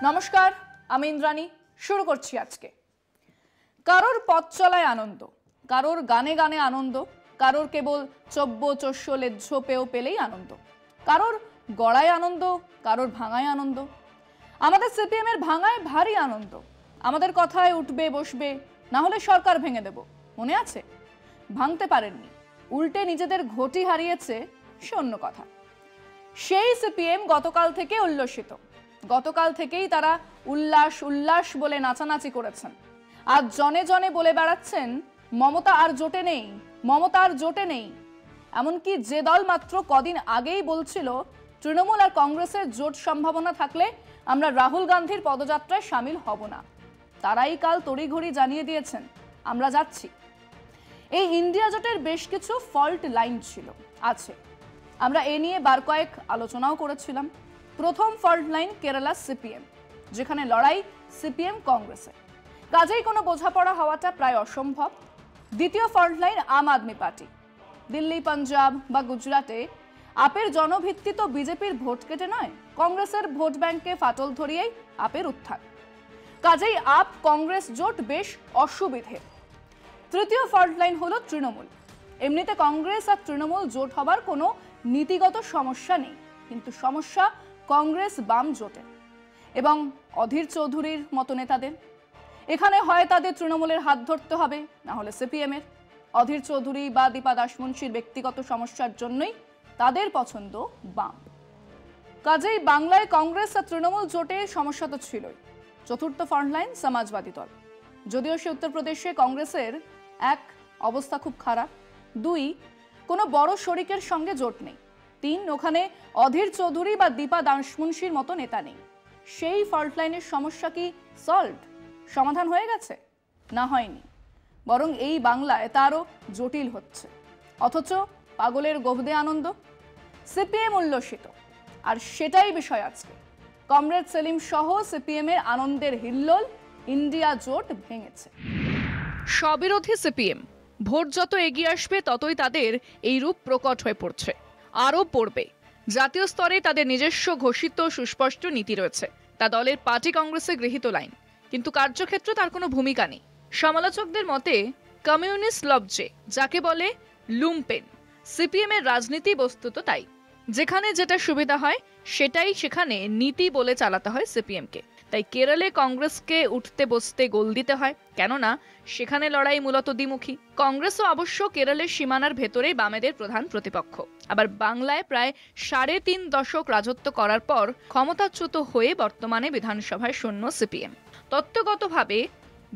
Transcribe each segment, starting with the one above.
নমস্কার, আমি ইন্দ্রাণী। শুরু করছি আজকে। কারোর পথ চলায় আনন্দ, কারোর গানে গানে আনন্দ, কারোর কেবল চব্য চস্য লেজ্জ পেও পেলেই আনন্দ, কারোর গড়ায় আনন্দ, কারোর ভাঙায় আনন্দ। আমাদের সিপিএম এর ভাঙায় ভারী আনন্দ। আমাদের কথায় উঠবে বসবে, না হলে সরকার ভেঙে দেব, মনে আছে? ভাঙতে পারেননি, উল্টে নিজেদের ঘটি হারিয়েছে, সে অন্য কথা। সেই সিপিএম গতকাল থেকে উল্লসিত। গতকাল থেকেই তারা উল্লাস উল্লাস বলে নাচানাচি করেছেন। আজ জনে জনে বলে বেড়াচ্ছেন মমতা আর জোটে নেই, মমতা আর জোটে নেই। এমনকি যে দল মাত্র কদিন আগেই বলছিল তৃণমূল আর কংগ্রেসের জোট সম্ভাবনা থাকলে আমরা রাহুল গান্ধীর পদযাত্রায় সামিল হব না, তারাই কাল তড়িঘড়ি জানিয়ে দিয়েছেন আমরা যাচ্ছি। এই ইন্ডিয়া জোটের বেশ কিছু ফল্ট লাইন ছিল, আছে। আমরা এ নিয়ে বার কয়েক আলোচনাও করেছিলাম। প্রথম ফল্ট লাইন কেরালা সিপিএম, যেখানে লড়াই সিপিএম কংগ্রেসে, কাজেই কোনো বোঝাপড়া হওয়াটা প্রায় অসম্ভব। দ্বিতীয় ফল্ট লাইন আম আদমি পার্টি। দিল্লি, পাঞ্জাব বা গুজরাটে আপের জনভিত্তি তো বিজেপির ভোট কেটে নয়, কংগ্রেসের ভোট ব্যাংকে ফাটল ধরিয়েই আপের উত্থান। কাজেই আপ কংগ্রেস জোট বেশ অসুবিধে। তৃতীয় ফল্ট লাইন হলো তৃণমূল। এমনিতে কংগ্রেস আর তৃণমূল জোট হবার কোনো নীতিগত সমস্যা নেই, কিন্তু সমস্যা কংগ্রেস বাম জোটে এবং অধীর চৌধুরীর মতো নেতাদের। এখানে হয় তাদের তৃণমূলের হাত ধরতে হবে, না হলে সিপিএম এর। অধীর চৌধুরী বা দীপা দাশমুন্সির ব্যক্তিগত সমস্যার জন্যই তাদের পছন্দ বাম। কাজেই বাংলায় কংগ্রেস আর তৃণমূল জোটে সমস্যা তো ছিলই। চতুর্থ ফ্রন্ট লাইন সমাজবাদী দল। যদিও সে উত্তরপ্রদেশে কংগ্রেসের এক অবস্থা খুব খারাপ, দুই কোনো বড় শরিকের সঙ্গে জোট নেই, তিন ওখানে অধীর চৌধুরী বা দীপা দাশমুন্সির মতো নেতা নেই। সেই ফল্ট লাইনের সমস্যা কি সলভড, সমাধান হয়ে গেছে? না, হয়নি, বরং এই বাংলায় তারও জটিল হচ্ছে। অথচ পাগলের গোবদে আনন্দ, সিপিএম উল্লসিত, আর সেটাই বিষয় আজকে। কমরেড সেলিম সহ সিপিএম এর আনন্দের হিল্লোল, ইন্ডিয়া জোট ভেঙেছে। স্ববিরোধী সিপিএম ভোট যত এগিয়ে আসবে ততই তাদের এই রূপ প্রকট হয়ে পড়ছে, আরও পড়বে। জাতীয় স্তরে তাদের নিজস্ব ঘোষিত সুস্পষ্ট নীতি রয়েছে, তা দলের পার্টি কংগ্রেসে গৃহীত লাইন, কিন্তু কার্যক্ষেত্রে তার কোনো ভূমিকা নেই। সমালোচকদের মতে কমিউনিস্ট লবজে, যাকে বলে লুম্পেন, সিপিএম এর রাজনীতি বস্তুত তাই। যেখানে যেটা সুবিধা হয় সেটাই সেখানে নীতি বলে চালাতে হয় সিপিএমকে। তাই কেরলে কংগ্রেসকে উঠতে বসতে গোল দিতে হয়, কেননা সেখানে লড়াই মূলত দ্বিমুখী। কংগ্রেসও অবশ্য কেরলের সীমানার ভেতরেই বামেদের প্রধান প্রতিপক্ষ। আবার বাংলায় প্রায় ৩.৫ দশক রাজত্ব করার পর ক্ষমতাচ্যুত হয়ে বর্তমানে বিধানসভায় শূন্য সিপিএম। তত্ত্বগতভাবে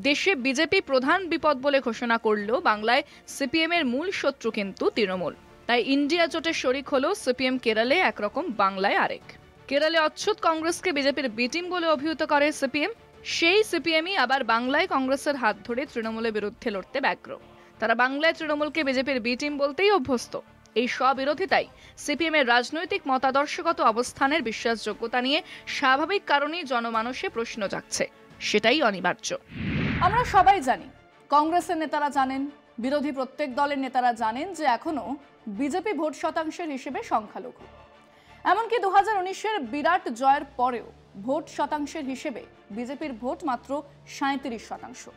দেশে বিজেপি প্রধান বিপদ বলে ঘোষণা করলেও বাংলায় সিপিএম এর মূল শত্রু কিন্তু তৃণমূল। তাই ইন্ডিয়া জোটের শরিক হলো সিপিএম কেরলে একরকম, বাংলায় আরেক। কেরলে অচ্ছুত কংগ্রেসকে বিজেপির বি টিম বলে অভিহিত করে সিপিএম। সেই সিপিএমই আবার বাংলায় কংগ্রেসের হাত ধরে তৃণমূলের বিরুদ্ধে লড়তে ব্যগ্র। তারা বাংলায় তৃণমূলকে বিজেপির বি টিম বলতেই অভ্যস্ত। এই স্ববিরোধিতাই সিপিএম এর রাজনৈতিক মতাদর্শগত অবস্থানের বিশ্বাসযোগ্যতা নিয়ে স্বাভাবিক কারণেই জনমানসে প্রশ্ন জাগছে, সেটাই অনিবার্য। আমরা সবাই জানি, কংগ্রেসের নেতারা জানেন, বিরোধী প্রত্যেক দলের নেতারা জানেন যে এখনো বিজেপি ভোট শতাংশের হিসেবে সংখ্যালঘু। এমনকি 2019-এর বিরাট জয়ের পরেও ভোট শতাংশের হিসেবে বিজেপির ভোট মাত্র 37%।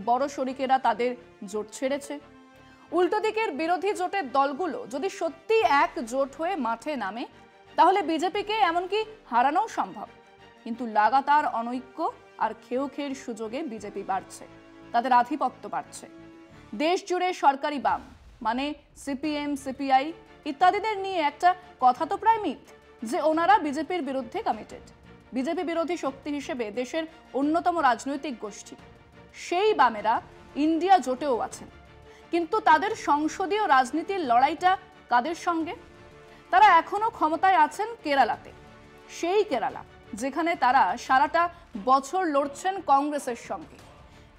বড় শরিকেরা তাদের জোট ছেড়েছে। উল্টো দিকের বিরোধী জোটের দলগুলো যদি সত্যি এক জোট হয়ে মাঠে নামে তাহলে বিজেপিকে এমনকি হারানোও সম্ভব। কিন্তু লাগাতার অনৈক্য আর খেয়ের সুযোগে বিজেপি বাড়ছে, তাদের আধিপত্য বাড়ছে। দেশ জুড়ে সরকারি বাম মানে সিপিএম, সিপিআই ইত্যাদিদের নিয়ে একটা কথা তো প্রায় মিথ যে ওনারা বিজেপির বিরুদ্ধে কমিটেড। বিজেপি বিরোধী শক্তি হিসেবে দেশের অন্যতম রাজনৈতিক গোষ্ঠী সেই বামেরা ইন্ডিয়া জোটেও আছেন, কিন্তু তাদের সংসদীয় রাজনীতির লড়াইটা কাদের সঙ্গে? তারা এখনো ক্ষমতায় আছেন কেরালাতে, সেই কেরালা যেখানে তারা সারাটা বছর লড়ছেন কংগ্রেসের সঙ্গে।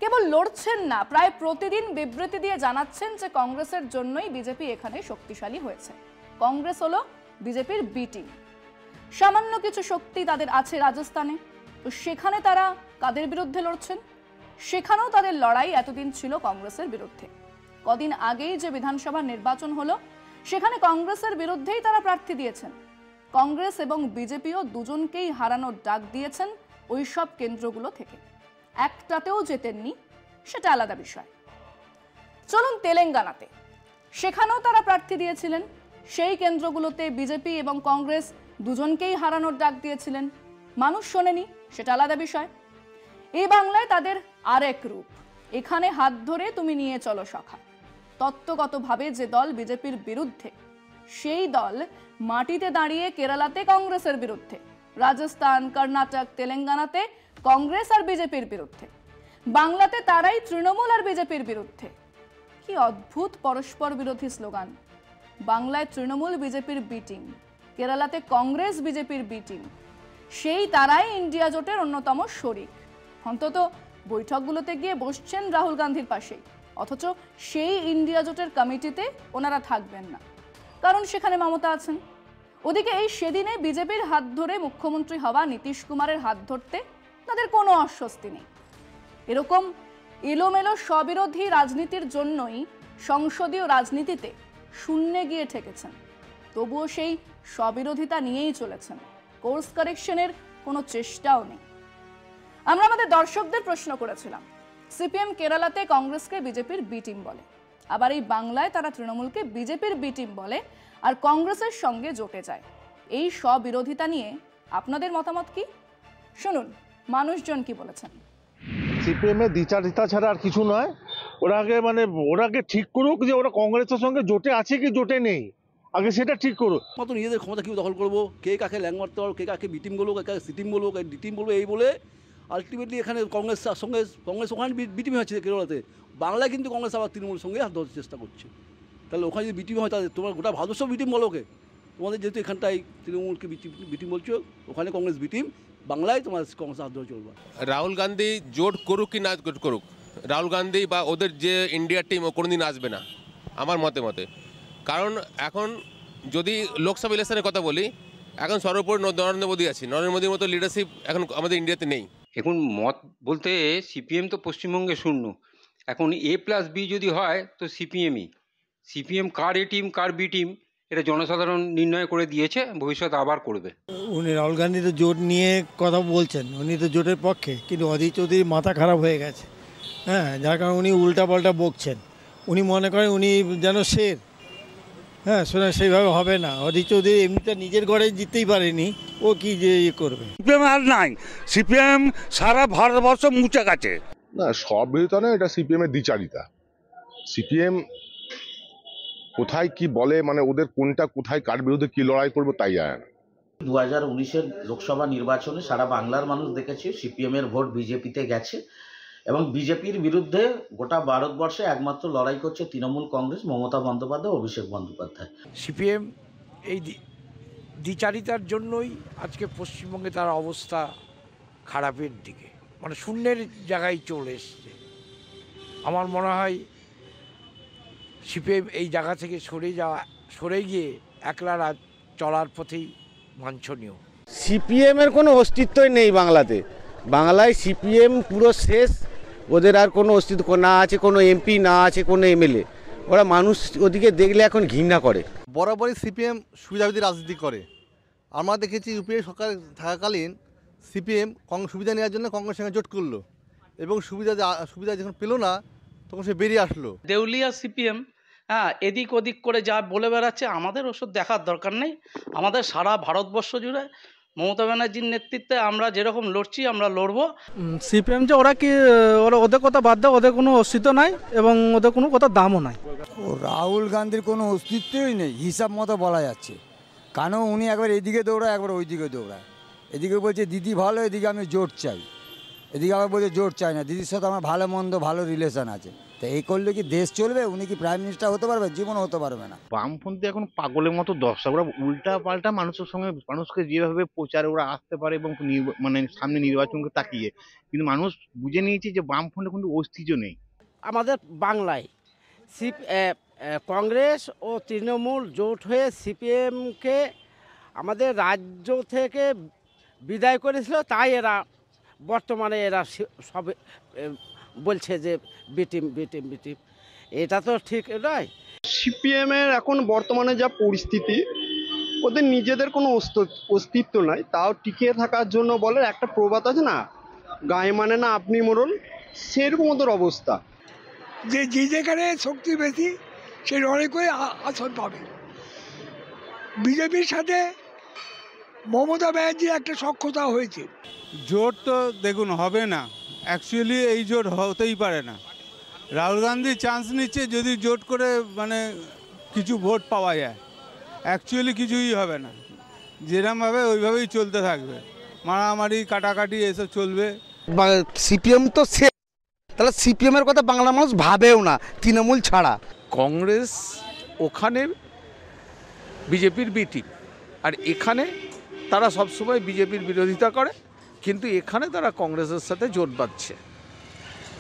কেবল লড়ছেন না, প্রায় প্রতিদিন বিবৃতি দিয়ে জানাচ্ছেন যে কংগ্রেসের জন্যই বিজেপি এখানে শক্তিশালী হয়েছে। কংগ্রেস হলো বিজেপির বি টিম। সামান্য কিছু শক্তি তাদের আছে রাজস্থানে, তো সেখানে তারা কাদের বিরুদ্ধে লড়ছেন? সেখানেও তাদের লড়াই এতদিন ছিল কংগ্রেসের বিরুদ্ধে। কদিন আগেই যে বিধানসভা নির্বাচন হলো সেখানে কংগ্রেসের বিরুদ্ধেই তারা প্রার্থী দিয়েছেন। কংগ্রেস এবং বিজেপিও দুজনকেই হারানোর ডাক দিয়েছেন ওই সব কেন্দ্রগুলো থেকে। একটাতেও জেতেননি, সেটা আলাদা বিষয়। চলুন তেলেঙ্গানাতে, সেখানেও তারা প্রার্থী দিয়েছিলেন। সেই কেন্দ্রগুলোতে বিজেপি এবং কংগ্রেস দুজনকেই হারানোর ডাক দিয়েছিলেন। মানুষ শোনেনি, সেটা আলাদা বিষয়। এই বাংলায় তাদের আরেক রূপ, এখানে হাত ধরে তুমি নিয়ে চলো সখা। তত্ত্বগতভাবে যে দল বিজেপির বিরুদ্ধে, সেই দল মাটিতে দাঁড়িয়ে কেরালাতে কংগ্রেসের বিরুদ্ধে, রাজস্থান, কর্ণাটক, তেলেঙ্গানাতে কংগ্রেস আর বিজেপির বিরুদ্ধে, বাংলাতে তারাই তৃণমূল আর বিজেপির বিরুদ্ধে। কি অদ্ভুত পরস্পর বিরোধী স্লোগান। বাংলায় তৃণমূল বিজেপির বি টিম, কেরালাতে কংগ্রেস বিজেপির বি টিম। সেই তারাই ইন্ডিয়া জোটের অন্যতম শরিক। অন্তত বৈঠকগুলোতে গিয়ে বসছেন রাহুল গান্ধীর পাশেই, অথচ সেই ইন্ডিয়া জোটের কমিটিতে ওনারা থাকবেন না, কারণ সেখানে মমতা আছেন। ওদিকে এই সেদিনে বিজেপির হাত ধরে মুখ্যমন্ত্রী হওয়া নীতিশ কুমারের হাত ধরতে তাদের কোনো অস্বস্তি নেই। এরকম এলোমেলো স্ববিরোধী রাজনীতির জন্যই সংসদীয় রাজনীতিতে শূন্যে গিয়ে ঠেকেছেন। তবুও সেই স্ববিরোধিতা নিয়েই চলেছেন, কোর্স কারেকশনের কোনো চেষ্টাও নেই। আমরা আমাদের দর্শকদের প্রশ্ন করেছিলাম, সিপিএম কেরালাতে কংগ্রেসকে বিজেপির বি টিম বলে, আবার এই বাংলায় তারা তৃণমূলকে বিজেপির বি টিম বলে আর কংগ্রেসের সঙ্গে জোটে যায়। এই স্ববিরোধিতা নিয়ে আপনাদের মতামত কি? শুনুন মানুষজন কি বলেছেন। সিপিএম এর দ্বিচারিতা ছাড়া আর কিছু নয়। ওরা আগে ঠিক করুক যে ওরা কংগ্রেসের সঙ্গে জোটে আছে কি জোটে নেই, আগে সেটা ঠিক করুক। মতো নিজেদের ক্ষমতা কী দখল করবো, কে কাকে ল্যাং মারতে পারবো, কে কাকে বিটিম বলবো, কে কাকে সিটিম বলবো, কে ডিটিম বলবো, এই বলে আলটিমেটলি এখানে কংগ্রেস ওখানে বিটিম হচ্ছে কেরলাতে। বাংলায় কিন্তু কংগ্রেস আবার তৃণমূলের সঙ্গে হাত ধরার চেষ্টা করছে। তাহলে ওখানে যদি বিটিম হয় তাহলে তোমার গোটা ভারতবর্ষ বিটিম বলো কে? তোমাদের যেহেতু এখানটাই তৃণমূলকে বিটিম বলছো, ওখানে কংগ্রেস বিটিম, বাংলায় তোমার কংগ্রেস হাত ধরে চলবে। রাহুল গান্ধী জোট করুক কি না জোট করুক, রাহুল গান্ধী বা ওদের যে ইন্ডিয়া টিম ও কোনোদিন আসবে না আমার মতে। কারণ এখন যদি লোকসভা ইলেকশনের কথা বলি, এখন সর্বোপরি নরেন্দ্র মোদী আছে। নরেন্দ্র মোদীর মতো লিডারশিপ এখন আমাদের ইন্ডিয়াতে নেই। এখন মত বলতে সিপিএম তো পশ্চিমবঙ্গে শূন্য। এখন A+B যদি হয় তো সিপিএম কার এ টিম কার বি টিম এটা জনসাধারণ নির্ণয় করে দিয়েছে, ভবিষ্যতে আবার করবে। উনি রাহুল গান্ধী তো জোট নিয়ে কথা বলছেন, উনি তো জোটের পক্ষে, কিন্তু অধীর চৌধুরীর মাথা খারাপ হয়ে গেছে। হ্যাঁ, যার কারণে উনি উল্টাপাল্টা বকছেন। উনি মনে করেন উনি যেন শের। হ্যাঁ, শোনা সেইভাবে হবে না। অধীর চৌধুরী এমনিতে নিজের ঘরে জিততেই পারেনি, ও কি যে করবে। সিপিএম আর নাই, সিপিএম সারা ভারতবর্ষ মুছে গেছে। না, সব বিরোধিতা নয়, এটা সিপিএম এর দ্বিচারিতা। সিপিএম কোথায় কি বলে, ওদের কোনটা কোথায় কার বিরুদ্ধে কি লড়াই করবে তাই জানে না। 2019-এর লোকসভা নির্বাচনে সারা বাংলার মানুষ দেখেছে সিপিএম এর ভোট বিজেপিতে গেছে এবং বিজেপির বিরুদ্ধে গোটা ভারতবর্ষে একমাত্র লড়াই করছে তৃণমূল কংগ্রেস, মমতা বন্দ্যোপাধ্যায়, অভিষেক বন্দ্যোপাধ্যায়। সিপিএম এই দ্বিচারিতার জন্যই আজকে পশ্চিমবঙ্গে তার অবস্থা খারাপের দিকে, শূন্যের জায়গায় চলে এসছে। আমার মনে হয় সিপিএম এই জায়গা থেকে সরে গিয়ে একলা চলার পথেই বাঞ্ছনীয়। সিপিএমের কোনো অস্তিত্বই নেই বাংলাতে। বাংলায় সিপিএম পুরো শেষ, ওদের আর কোনো অস্তিত্ব না আছে, কোনো এমপি না আছে, কোনো এমএলএ। ওরা মানুষ ওদিকে দেখলে এখন ঘৃণা করে। বরাবরই সিপিএম সুবিধাবাদী রাজনীতি করে। আমরা দেখেছি ইউপিএ সরকার থাকাকালীন সিপিএম সুবিধা নেওয়ার জন্য কংগ্রেসের সঙ্গে জোট করলো এবং সুবিধা যখন পেল না তখন সে বেরিয়ে আসলো। দেউলিয়া সিপিএম এদিক ওদিক করে যা বলে বেড়াচ্ছে, আমাদের ওসব দেখার দরকার নেই। আমাদের সারা ভারতবর্ষ জুড়ে মমতা ব্যানার্জির নেতৃত্বে আমরা যেরকম লড়ছি আমরা লড়বো। সিপিএম যে ওদের কথা বাদ দেয়, ওদের কোনো অস্তিত্ব নাই এবং ওদের কোনো কথা দামও নাই। রাহুল গান্ধীর কোনো অস্তিত্বই নেই হিসাব মতো বলা যাচ্ছে, কারণ উনি একবার এদিকে দৌড়ায় একবার ওইদিকে দৌড়ায়। এদিকে বলছে দিদি ভালো, এদিকে আমি জোট চাই, এদিকে আবার বলছে জোট চাই না, দিদির সাথে আমার ভালো মন্দ ভালো রিলেশন আছে। তো এই করলে কি দেশ চলবে? উনি কি প্রাইম মিনিস্টার হতে পারবে? জীবনও হতে পারবে না। বামপন্থী এখন পাগলের মতো দশটা, ওরা উল্টা পাল্টা মানুষের সঙ্গে মানুষকে যেভাবে প্রচারে ওরা আসতে পারে এবং সামনে নির্বাচনকে তাকিয়ে, কিন্তু মানুষ বুঝে নিয়েছে যে বামফ্রন্টে কিন্তু অস্তিত্ব নেই। আমাদের বাংলায় কংগ্রেস ও তৃণমূল জোট হয়ে সিপিএমকে আমাদের রাজ্য থেকে বিদায় করেছিল, তাই এরা বর্তমানে সব বলছে যে বিটিম। এটা তো ঠিক নয়। সিপিএমের এখন বর্তমানে যা পরিস্থিতি, ওদের নিজেদের কোনো অস্তিত্ব নাই, তাও টিকে থাকার জন্য বলে একটা প্রবাদ আছে না, গায়ে মানে না আপনি মোড়ল, সেরকম ওদের অবস্থা। যে যেখানে শক্তি বেশি সে লড়াই করে আসন পাবে। বিজেপির সাথে মমতা ব্যানার্জির একটা সখ্যতা হয়েছে। জোট তো দেখুন হবে না, অ্যাকচুয়ালি এই জোট হতেই পারে না। রাহুল গান্ধী চান্স নিচ্ছে যদি জোট করে মানে কিছু ভোট পাওয়া যায়, অ্যাকচুয়ালি কিছুই হবে না, যেরকমভাবে ওইভাবেই চলতে থাকবে, মারামারি কাটাকাটি এসব চলবে। সিপিএম তো সে, তাহলে সিপিএমের কথা বাংলা মানুষ ভাবেও না তৃণমূল ছাড়া। কংগ্রেস ওখানে বিজেপির বি টিম, আর এখানে তারা সবসময় বিজেপির বিরোধিতা করে, কিন্তু এখানে তারা কংগ্রেসের সাথে জোট বাঁধছে।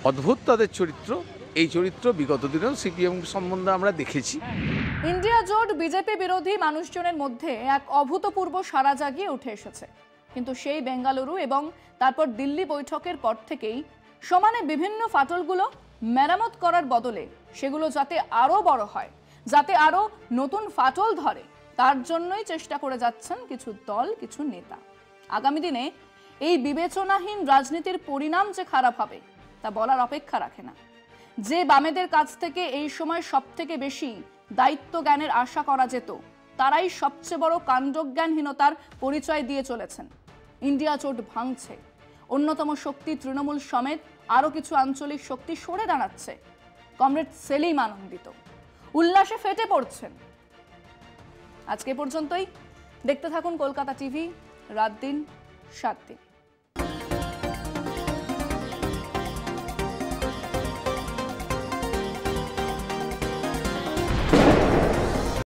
অদ্ভুত তাদের চরিত্র, এই চরিত্র বিগত দিনেও সিপিএম সম্বন্ধে আমরা দেখেছি। ইন্ডিয়া জোট বিজেপি বিরোধী মানুষজনের মধ্যে এক অভূতপূর্ব সাড়া জাগিয়ে উঠে এসেছে, কিন্তু সেই বেঙ্গালুরু এবং তারপর দিল্লি বৈঠকের পর থেকেই সমানে বিভিন্ন ফাটলগুলো মেরামত করার বদলে সেগুলো যাতে আরও বড় হয়, যাতে আরও নতুন ফাটল ধরে, তার জন্যই চেষ্টা করে যাচ্ছেন কিছু দল, কিছু নেতা। আগামী দিনে এই বিবেচনাহীন রাজনীতির পরিণাম যে খারাপ হবে তা বলার অপেক্ষা রাখে না। যে বামেদের কাছ থেকে এই সময় সবথেকে বেশি দায়িত্ব জ্ঞানের আশা করা যেত, তারাই সবচেয়ে বড় কাণ্ডজ্ঞানহীনতার পরিচয় দিয়ে চলেছেন। ইন্ডিয়া জোট ভাঙছে, অন্যতম শক্তি তৃণমূল সমেত আরও কিছু আঞ্চলিক শক্তি সরে দাঁড়াচ্ছে। কমরেড সেলিম আনন্দিত, উল্লাসে ফেটে পড়ছেন। আজকে পর্যন্তই। দেখতে থাকুন কলকাতা টিভি, রাত দিন 7 দিন।